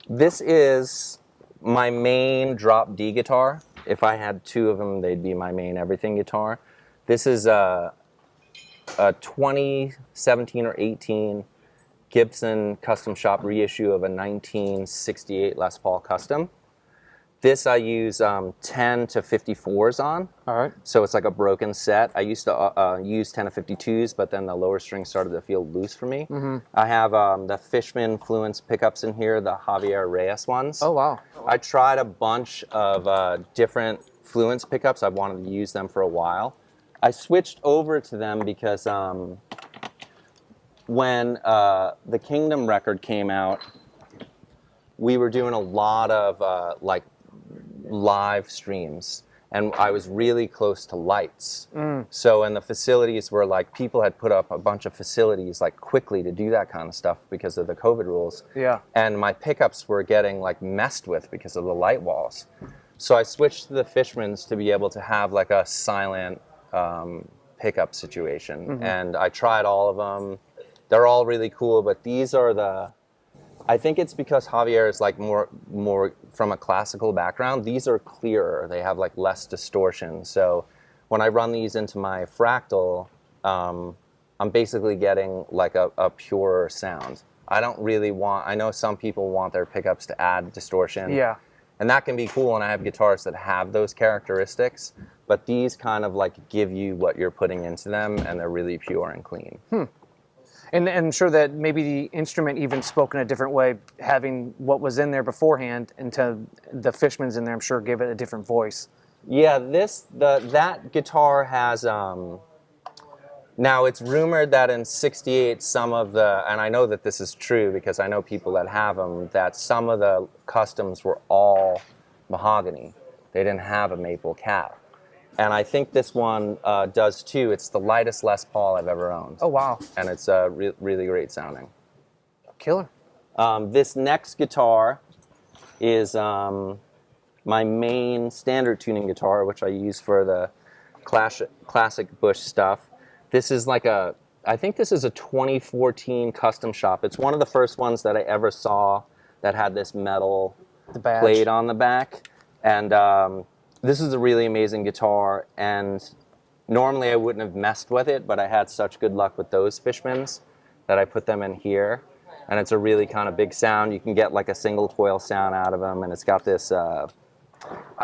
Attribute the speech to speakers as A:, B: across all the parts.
A: This is my main drop D guitar. If I had two of them, they'd be my main everything guitar. This is a 2017 or 18 Gibson custom shop reissue of a 1968 Les Paul Custom. This I use 10 to 54s on.
B: All right.
A: So it's like a broken set. I used to use 10 to 52s, but then the lower string started to feel loose for me. I have the Fishman Fluence pickups in here, the Javier Reyes ones.
B: Oh, wow.
A: I tried a bunch of different Fluence pickups. I've wanted to use them for a while. I switched over to them because when the Kingdom record came out, we were doing a lot of like live streams, and I was really close to lights. So, and the facilities were like, people had put up a bunch of facilities like quickly to do that kind of stuff because of the COVID rules.
B: Yeah.
A: And my pickups were getting like messed with because of the light walls. So I switched to the Fishmans to be able to have like a silent pickup situation. And I tried all of them. They're all really cool, but these are the, I think it's because Javier is like more from a classical background. These are clearer. They have like less distortion. So when I run these into my Fractal, I'm basically getting like a purer sound. I don't really want, I know some people want their pickups to add distortion.
B: Yeah.
A: And that can be cool, and I have guitars that have those characteristics, but these kind of like give you what you're putting into them, and they're really pure and clean.
B: And I'm sure that maybe the instrument even spoke in a different way, having what was in there beforehand into the Fishman's in there, I'm sure gave it a different voice.
A: Yeah, that guitar has, now it's rumored that in 68 some of the, and I know that this is true because I know people that have them, that some of the customs were all mahogany. They didn't have a maple cap. And I think this one does too. It's the lightest Les Paul I've ever owned.
B: Oh, wow.
A: And it's really great sounding.
B: Killer.
A: This next guitar is my main standard tuning guitar, which I use for the classic Bush stuff. This is like I think this is a 2014 custom shop. It's one of the first ones that I ever saw that had this metal plate on the back. And this is a really amazing guitar, and normally I wouldn't have messed with it, but I had such good luck with those Fishmans that I put them in here. And it's a really kind of big sound. You can get like a single coil sound out of them, and it's got this, I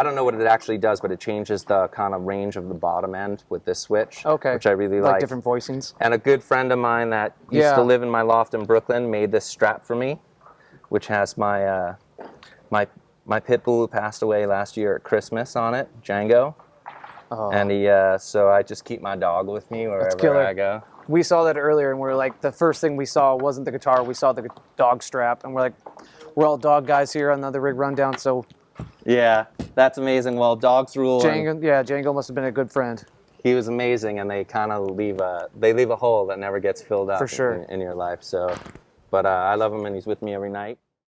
A: don't know what it actually does, but it changes the kind of range of the bottom end with this switch, which I really like.
B: Like different voicings.
A: And a good friend of mine that used to live in my loft in Brooklyn made this Strat for me, which has my my pit bull who passed away last year at Christmas on it, Django. Oh. And so I just keep my dog with me wherever I go.
B: We saw that earlier, and we're like, the first thing we saw wasn't the guitar, we saw the dog strap, and we're like, we're all dog guys here on the Rig Rundown, so.
A: Yeah, that's amazing. Well, dogs rule.
B: Django must have been a good friend.
A: He was amazing, and they kind of leave a hole that never gets filled up. For sure. In your life. So, but I love him, and he's with me every night.